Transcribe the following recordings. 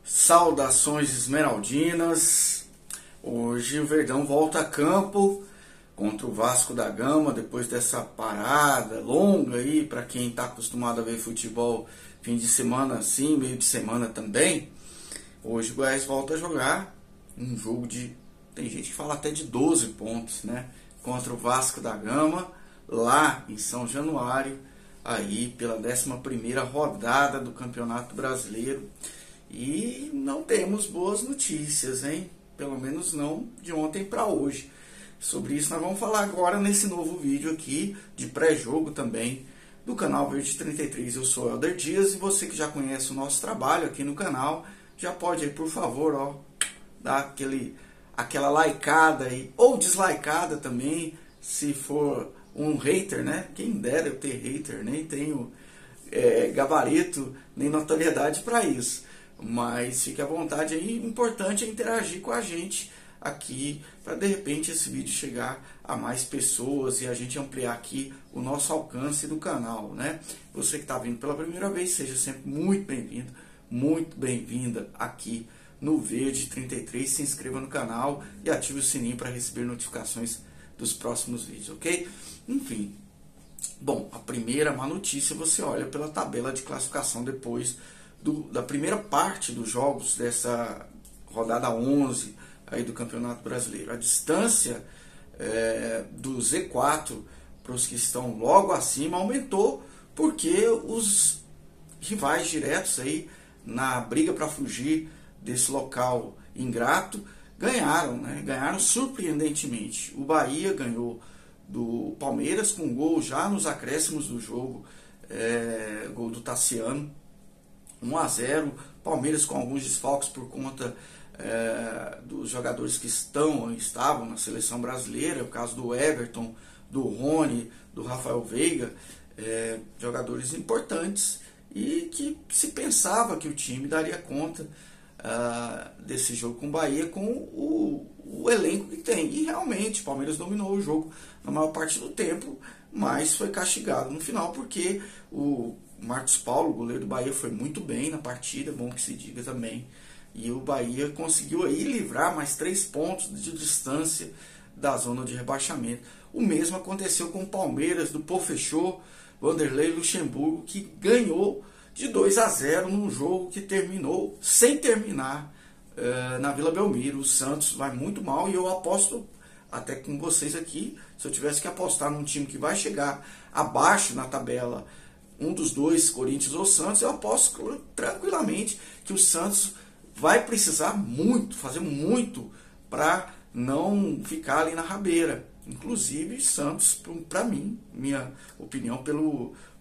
Saudações esmeraldinas. Hoje o Verdão volta a campo contra o Vasco da Gama, depois dessa parada longa aí, para quem está acostumado a ver futebol fim de semana assim, meio de semana também. Hoje o Goiás volta a jogar um jogo tem gente que fala até de 12 pontos, né? Contra o Vasco da Gama, lá em São Januário, aí pela 11ª rodada do Campeonato Brasileiro. E não temos boas notícias, hein? Pelo menos não de ontem para hoje. Sobre isso nós vamos falar agora nesse novo vídeo aqui, de pré-jogo também, do canal Verde 33. Eu sou Helder Dias e você que já conhece o nosso trabalho aqui no canal, já pode aí, por favor, ó, dar aquela likeada aí, ou dislikeada também, se for um hater, né? Quem dera eu ter hater, nem tenho gabarito, nem notoriedade para isso. Mas fique à vontade aí, o importante é interagir com a gente aqui, para de repente esse vídeo chegar a mais pessoas e a gente ampliar aqui o nosso alcance do canal, né? Você que está vindo pela primeira vez, seja sempre muito bem-vindo, muito bem-vinda aqui no Verde 33, se inscreva no canal e ative o sininho para receber notificações dos próximos vídeos, ok? Enfim, bom, a primeira má notícia, você olha pela tabela de classificação depois da primeira parte dos jogos dessa rodada 11 aí do Campeonato Brasileiro. A distância do Z4 para os que estão logo acima aumentou, porque os rivais diretos aí na briga para fugir desse local ingrato ganharam, né? Ganharam surpreendentemente. O Bahia ganhou do Palmeiras com gol já nos acréscimos do jogo, gol do Tassiano, 1-0, Palmeiras com alguns desfalques por conta dos jogadores que estavam na seleção brasileira, o caso do Everton, do Rony, do Rafael Veiga, jogadores importantes e que se pensava que o time daria conta desse jogo com o Bahia com o elenco que tem. E realmente o Palmeiras dominou o jogo na maior parte do tempo, mas foi castigado no final porque o Marcos Paulo, o goleiro do Bahia, foi muito bem na partida, bom que se diga também. E o Bahia conseguiu aí livrar mais 3 pontos de distância da zona de rebaixamento. O mesmo aconteceu com o Palmeiras, do Pofechô, Vanderlei Luxemburgo, que ganhou de 2-0 num jogo que terminou sem terminar na Vila Belmiro. O Santos vai muito mal e eu aposto até com vocês aqui, se eu tivesse que apostar num time que vai chegar abaixo na tabela, um dos dois, Corinthians ou Santos, eu aposto tranquilamente que o Santos vai precisar fazer muito para não ficar ali na rabeira. Inclusive Santos, para mim, minha opinião,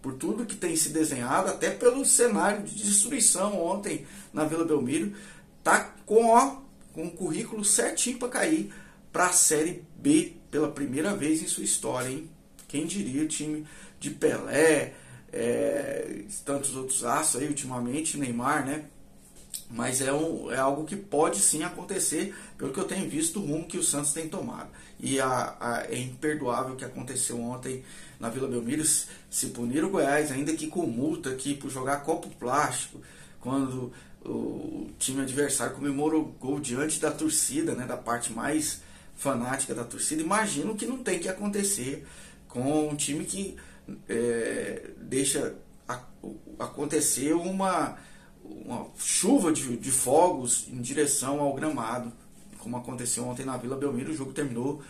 por tudo que tem se desenhado, até pelo cenário de destruição ontem na Vila Belmiro, tá com um currículo certinho para cair para a Série B pela primeira vez em sua história, hein? Quem diria, o time de Pelé, tantos outros astros aí ultimamente, Neymar, né? Mas é algo que pode sim acontecer, pelo que eu tenho visto, o rumo que o Santos tem tomado. E é imperdoável o que aconteceu ontem na Vila Belmiro. Se punir o Goiás, ainda que com multa aqui por jogar copo plástico, quando o time adversário comemorou o gol diante da torcida, né, da parte mais fanática da torcida, imagino que não tem que acontecer com um time que deixa acontecer uma chuva de fogos em direção ao gramado, como aconteceu ontem na Vila Belmiro. O jogo terminou,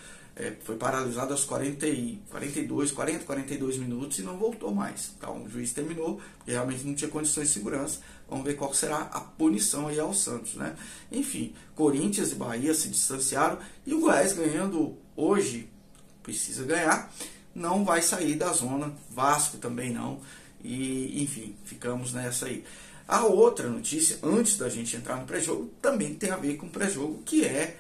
foi paralisado aos 42 minutos e não voltou mais. Então o juiz terminou, porque realmente não tinha condições de segurança. Vamos ver qual será a punição aí ao Santos, né? Enfim, Corinthians e Bahia se distanciaram e o Goiás ganhando hoje, precisa ganhar, não vai sair da zona, Vasco também não, e enfim, ficamos nessa aí. A outra notícia, antes da gente entrar no pré-jogo, também tem a ver com o pré-jogo, que é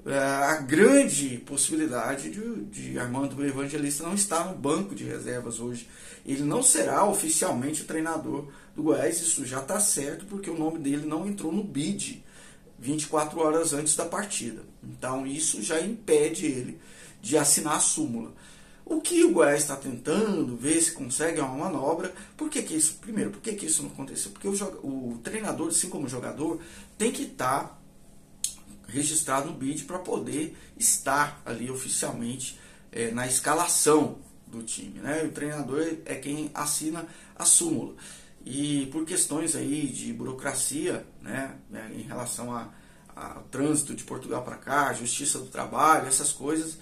a grande possibilidade de Armando Evangelista não estar no banco de reservas hoje. Ele não será oficialmente o treinador do Goiás, isso já está certo, porque o nome dele não entrou no BID 24 horas antes da partida. Então isso já impede ele de assinar a súmula. O que o Goiás está tentando ver se consegue uma manobra. Por que isso? Primeiro, por que isso não aconteceu? Porque o treinador, assim como o jogador, tem que estar registrado no BID para poder estar ali oficialmente na escalação do time, né? O treinador é quem assina a súmula. E por questões aí de burocracia, né, em relação ao trânsito de Portugal para cá, justiça do trabalho, essas coisas,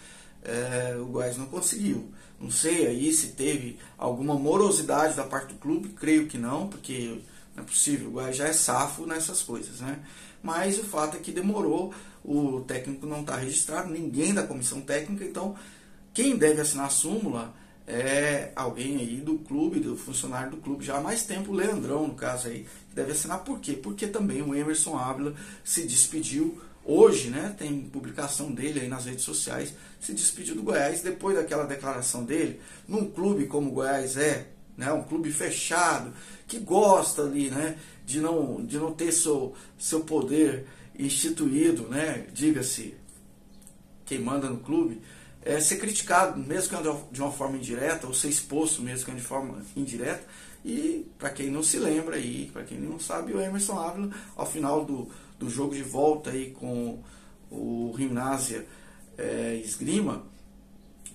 o Goiás não conseguiu. Não sei aí se teve alguma morosidade da parte do clube, creio que não, porque não é possível, o Goiás já é safo nessas coisas, né? Mas o fato é que demorou, o técnico não está registrado, ninguém da comissão técnica, então quem deve assinar a súmula é alguém aí do clube, do funcionário do clube já há mais tempo, o Leandrão, no caso aí, deve assinar. Por quê? Porque também o Emerson Ávila se despediu hoje, né? Tem publicação dele aí nas redes sociais, se despediu do Goiás depois daquela declaração dele, num clube como o Goiás né? Um clube fechado, que gosta ali, né? De não ter seu poder instituído, né? Diga-se, quem manda no clube, ser criticado, mesmo que de uma forma indireta, ou ser exposto mesmo que de forma indireta. E para quem não se lembra, e para quem não sabe, o Emerson Ávila, ao final do jogo de volta aí com o Gimnasia Esgrima,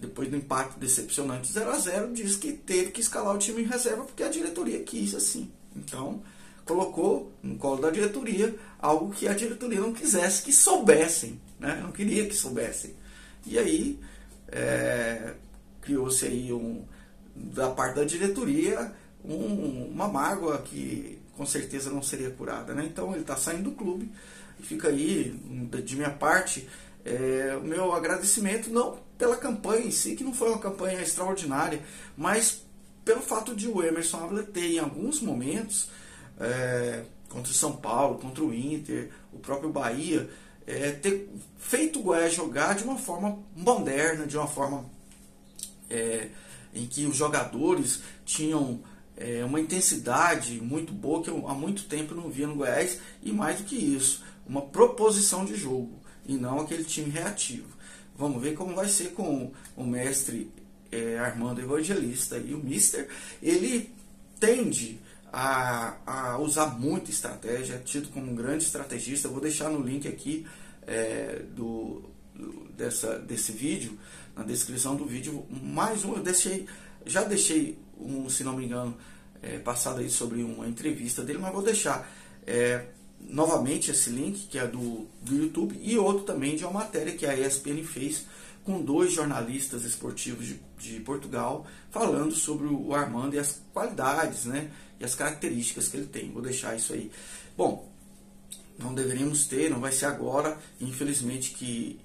depois do empate decepcionante 0-0, disse que teve que escalar o time em reserva porque a diretoria quis assim. Então, colocou no colo da diretoria algo que a diretoria não quisesse que soubessem, né? Não queria que soubessem. E aí criou-se aí da parte da diretoria uma mágoa que com certeza não seria curada, né? Então ele está saindo do clube e fica aí, de minha parte, o meu agradecimento, não pela campanha em si, que não foi uma campanha extraordinária, mas pelo fato de o Emerson Ávila ter em alguns momentos, contra o São Paulo, contra o Inter, o próprio Bahia, ter feito o Goiás jogar de uma forma moderna, de uma forma em que os jogadores tinham uma intensidade muito boa, que eu há muito tempo não via no Goiás, e mais do que isso, uma proposição de jogo, e não aquele time reativo. Vamos ver como vai ser com o mestre Armando Evangelista. E o Mister, ele tende a usar muita estratégia, é tido como um grande estrategista. Eu vou deixar no link aqui desse vídeo, na descrição do vídeo, mais um. Já deixei se não me engano, passado aí sobre uma entrevista dele, mas vou deixar novamente esse link, que é do YouTube, e outro também de uma matéria que a ESPN fez com 2 jornalistas esportivos de Portugal, falando sobre o Armando e as qualidades, né, e as características que ele tem. Vou deixar isso aí. Bom, não deveríamos ter, não vai ser agora, infelizmente, que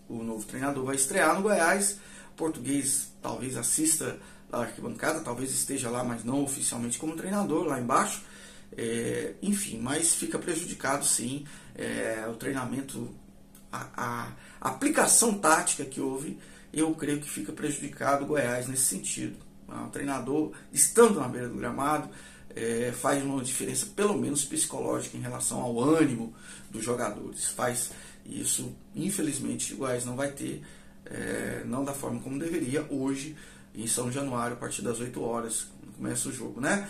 o novo treinador vai estrear no Goiás. O português talvez assista da arquibancada, talvez esteja lá, mas não oficialmente como treinador, lá embaixo. Enfim, mas fica prejudicado sim, o treinamento, a aplicação tática que houve, eu creio que fica prejudicado o Goiás nesse sentido. O treinador, estando na beira do gramado, faz uma diferença pelo menos psicológica em relação ao ânimo dos jogadores. Faz isso, infelizmente, o Goiás não vai ter, não da forma como deveria hoje, em São Januário, a partir das 8 horas, começa o jogo, né?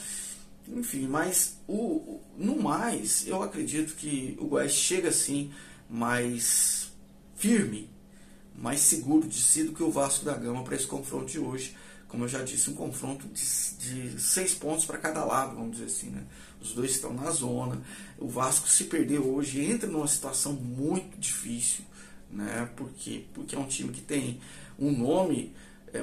Enfim, mas no mais, eu acredito que o Goiás chega assim mais firme, mais seguro de si do que o Vasco da Gama para esse confronto de hoje. Como eu já disse, um confronto de 6 pontos para cada lado, vamos dizer assim, né? Os dois estão na zona. O Vasco, se perder hoje, entra numa situação muito difícil, né? Porque é um time que tem um nome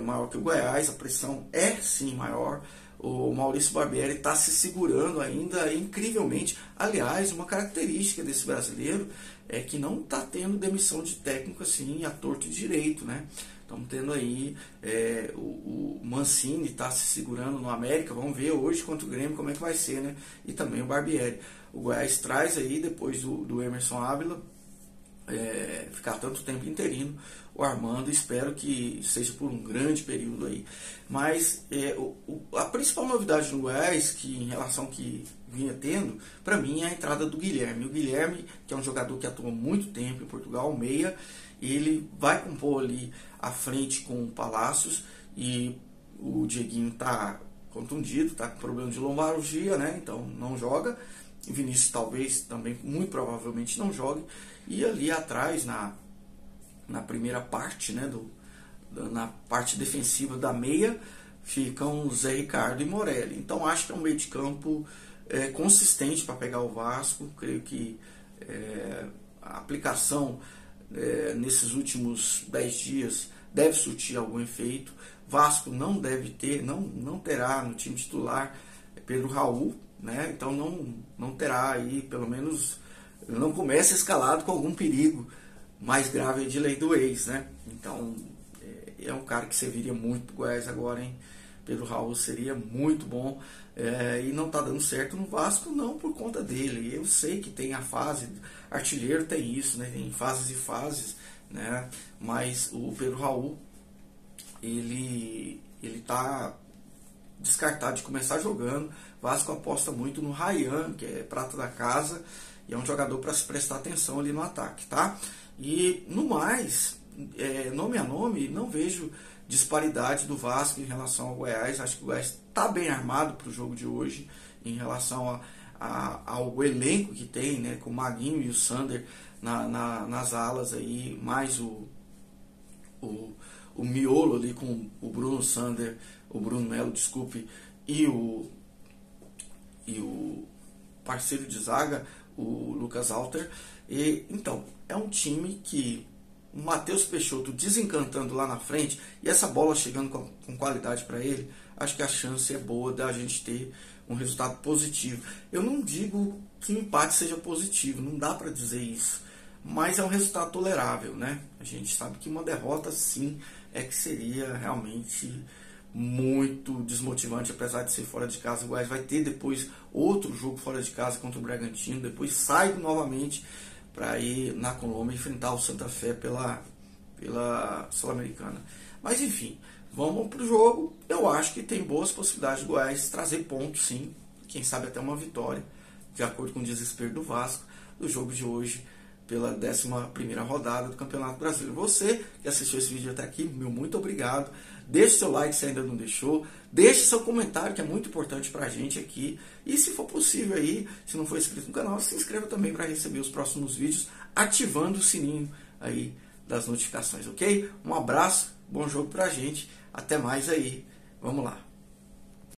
maior que o Goiás, a pressão é sim maior. O Maurício Barbieri está se segurando ainda incrivelmente. Aliás, uma característica desse brasileiro é que não está tendo demissão de técnico assim, à torto e direito, né? Estamos tendo aí o Mancini está se segurando no América. Vamos ver hoje contra o Grêmio como é que vai ser, né? E também o Barbieri. O Goiás traz aí, depois do Emerson Ávila, ficar tanto tempo interino o Armando. Espero que seja por um grande período aí. Mas a principal novidade do Goiás, que em relação que vinha tendo, para mim é a entrada do Guilherme. O Guilherme, que é um jogador que atua muito tempo em Portugal, meia, ele vai compor ali à frente com o Palácios, e o Dieguinho tá contundido, tá com problema de lombalgia, né? Então não joga. O Vinícius talvez também, muito provavelmente, não jogue. E ali atrás, na primeira parte, né, na parte defensiva da meia, ficam Zé Ricardo e Morelli. Então acho que é um meio de campo consistente para pegar o Vasco. Creio que a aplicação nesses últimos 10 dias deve surtir algum efeito. Vasco não deve ter, não terá no time titular Pedro Raul, né? Então não terá aí, pelo menos não começa escalado com algum perigo mais grave de lei do ex, né? Então é um cara que serviria muito pro Goiás agora, hein? Pedro Raul seria muito bom, e não tá dando certo no Vasco, não por conta dele. Eu sei que tem a fase, artilheiro tem isso, né? Tem fases e fases, né? Mas o Pedro Raul, ele tá descartado de começar jogando. Vasco aposta muito no Ryan, que é prata da casa, e é um jogador para se prestar atenção ali no ataque, tá? E no mais, nome a nome, não vejo disparidade do Vasco em relação ao Goiás. Acho que o Goiás está bem armado para o jogo de hoje em relação ao elenco que tem, né? Com o Maguinho e o Sander nas alas aí, mais o miolo ali com o Bruno Melo, desculpe, e o parceiro de zaga, o Lucas Alter. E então é um time que o Matheus Peixoto desencantando lá na frente, e essa bola chegando com qualidade para ele, acho que a chance é boa da gente ter um resultado positivo. Eu não digo que o empate seja positivo, não dá para dizer isso, mas é um resultado tolerável, né? A gente sabe que uma derrota, sim, que seria realmente muito desmotivante, apesar de ser fora de casa. O Goiás vai ter depois outro jogo fora de casa contra o Bragantino, depois sai novamente para ir na Colômbia enfrentar o Santa Fé pela Sul-Americana. Mas enfim, vamos para o jogo. Eu acho que tem boas possibilidades do Goiás trazer pontos, sim, quem sabe até uma vitória, de acordo com o desespero do Vasco, do jogo de hoje pela 11ª rodada do Campeonato Brasileiro. Você que assistiu esse vídeo até aqui, meu muito obrigado. Deixe seu like se ainda não deixou. Deixe seu comentário, que é muito importante pra gente aqui. E se for possível aí, se não for inscrito no canal, se inscreva também para receber os próximos vídeos, ativando o sininho aí das notificações, ok? Um abraço, bom jogo pra gente. Até mais aí. Vamos lá.